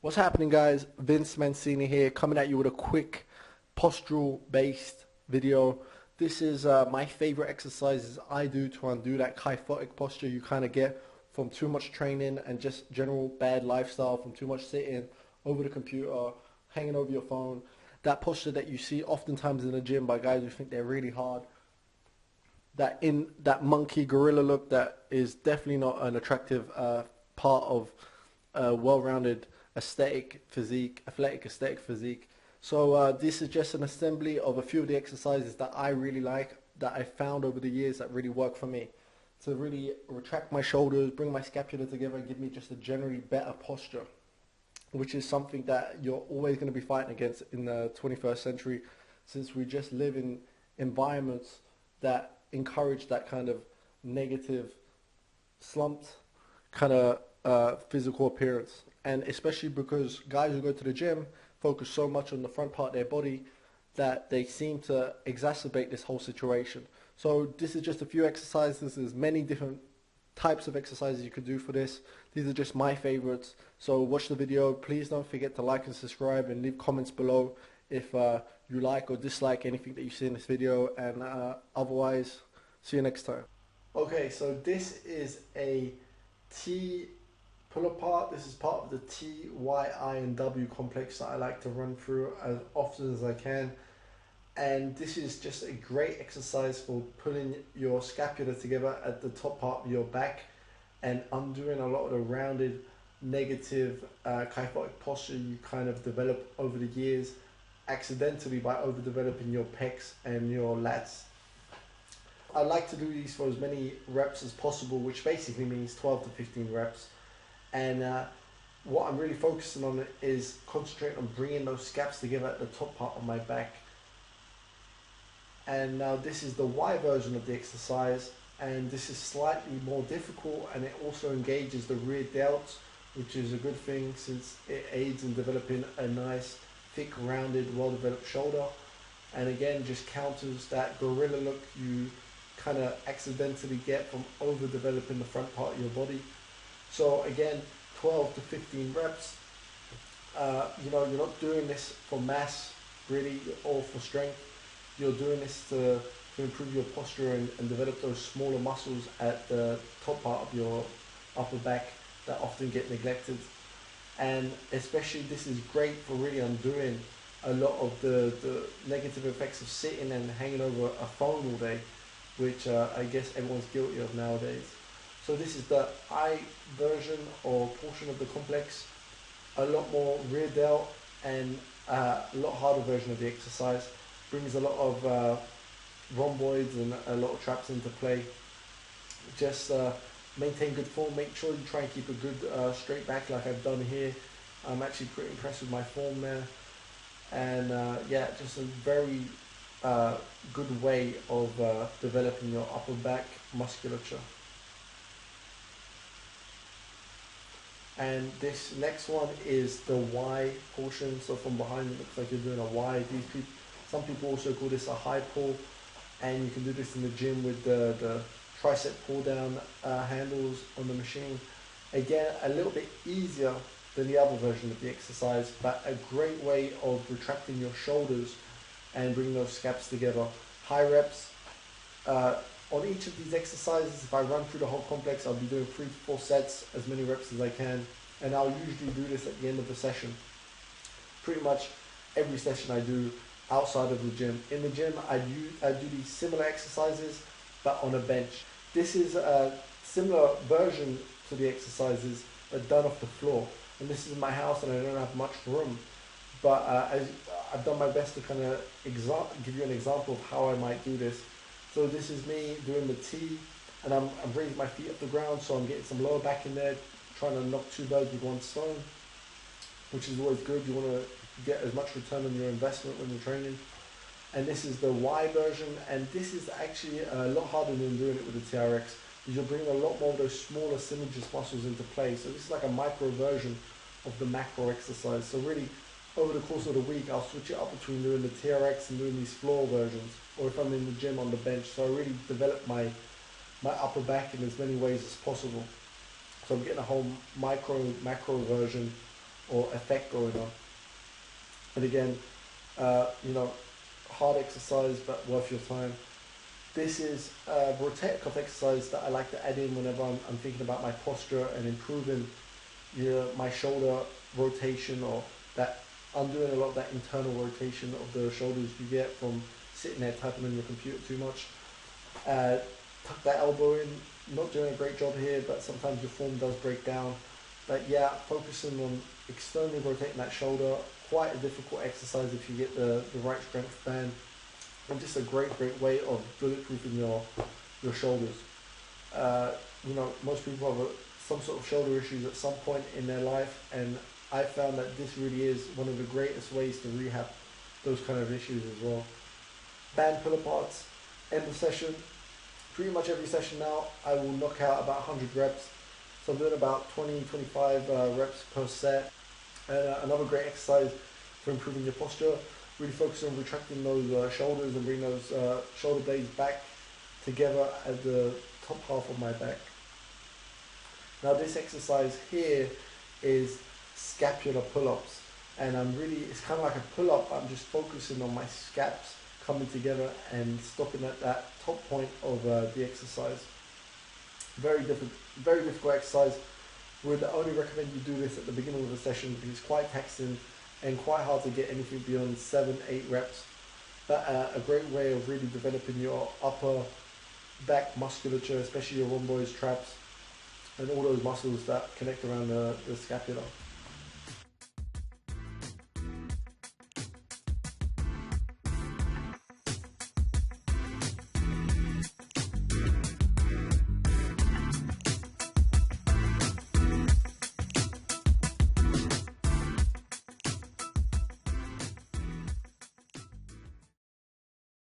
What's happening, guys? Vince Mancini here, coming at you with a quick postural based video. This is my favorite exercises I do to undo that kyphotic posture you kind of get from too much training and just general bad lifestyle, from too much sitting over the computer, hanging over your phone. That posture that you see oftentimes in the gym by guys who think they're really hard. That monkey gorilla look that is definitely not an attractive part of a well-rounded athletic aesthetic physique. So this is just an assembly of a few of the exercises that I really like, that I found over the years that really work for me, to really retract my shoulders, bring my scapula together, and give me just a generally better posture, which is something that you're always going to be fighting against in the 21st century, since we just live in environments that encourage that kind of negative, slumped kind of physical appearance. And especially because guys who go to the gym focus so much on the front part of their body that they seem to exacerbate this whole situation. So this is just a few exercises. There's many different types of exercises you could do for this. These are just my favorites. So watch the video. Please don't forget to like and subscribe, and leave comments below if you like or dislike anything that you see in this video. And otherwise, see you next time. Okay, so this is a T pull apart. This is part of the T, Y, I, and W complex that I like to run through as often as I can. And this is just a great exercise for pulling your scapula together at the top part of your back and undoing a lot of the rounded negative kyphotic posture you kind of develop over the years accidentally by overdeveloping your pecs and your lats. I like to do these for as many reps as possible, which basically means 12 to 15 reps. And what I'm really focusing on is concentrating on bringing those scaps together at the top part of my back. And now this is the Y version of the exercise, and this is slightly more difficult, and it also engages the rear delts, which is a good thing since it aids in developing a nice, thick, rounded, well-developed shoulder. And again, just counters that gorilla look you kind of accidentally get from overdeveloping the front part of your body. So again, 12 to 15 reps. You're not doing this for mass really or for strength. You're doing this to improve your posture and develop those smaller muscles at the top part of your upper back that often get neglected. And especially this is great for really undoing a lot of the negative effects of sitting and hanging over a phone all day, which I guess everyone's guilty of nowadays. So this is the I version or portion of the complex, a lot more rear delt and a lot harder version of the exercise. Brings a lot of rhomboids and a lot of traps into play. Just maintain good form. Make sure you try and keep a good straight back like I've done here. I'm actually pretty impressed with my form there. And yeah, just a very good way of developing your upper back musculature. And this next one is the Y portion. So from behind it looks like you're doing a Y. Some people also call this a high pull, and you can do this in the gym with the tricep pull down handles on the machine. Again, a little bit easier than the other version of the exercise, but a great way of retracting your shoulders and bringing those scaps together. High reps. On each of these exercises, if I run through the whole complex, I'll be doing 3 to 4 sets, as many reps as I can, and I'll usually do this at the end of the session. Pretty much every session I do outside of the gym. In the gym, I do these similar exercises, but on a bench. This is a similar version to the exercises, but done off the floor. And this is my house, and I don't have much room. But I've done my best to kind of give you an example of how I might do this. So this is me doing the T, and I'm raising my feet off the ground, so I'm getting some lower back in there, trying to knock 2 birds with 1 stone, which is always good. You want to get as much return on your investment when you're training. And this is the Y version, and this is actually a lot harder than doing it with the TRX, because you're bringing a lot more of those smaller synergist muscles into play. So this is like a micro version of the macro exercise. So really, over the course of the week, I'll switch it up between doing the TRX and doing these floor versions, or if I'm in the gym on the bench. So I really develop my upper back in as many ways as possible. So I'm getting a whole macro version or effect going on. And again, you know, hard exercise but worth your time. This is a rotator cuff exercise that I like to add in whenever I'm thinking about my posture and improving, you know, my shoulder rotation, or that I'm doing a lot of that internal rotation of the shoulders you get from sitting there typing on your computer too much. Tuck that elbow in, not doing a great job here, but sometimes your form does break down. But yeah, focusing on externally rotating that shoulder, quite a difficult exercise if you get the right strength band. And just a great way of bulletproofing your shoulders. You know, most people have some sort of shoulder issues at some point in their life, and I found that this really is one of the greatest ways to rehab those kind of issues as well. Band pull aparts, end the session. Pretty much every session now, I will knock out about 100 reps. So I'm doing about 20-25 reps per set. Another great exercise for improving your posture. Really focus on retracting those shoulders and bring those shoulder blades back together at the top half of my back. Now this exercise here is scapular pull-ups, and it's kind of like a pull-up. I'm just focusing on my scaps coming together and stopping at that top point of the exercise. Very difficult exercise. Would only recommend you do this at the beginning of the session because it's quite taxing and quite hard to get anything beyond 7-8 reps. But a great way of really developing your upper back musculature, especially your rhomboids, traps, and all those muscles that connect around the scapula.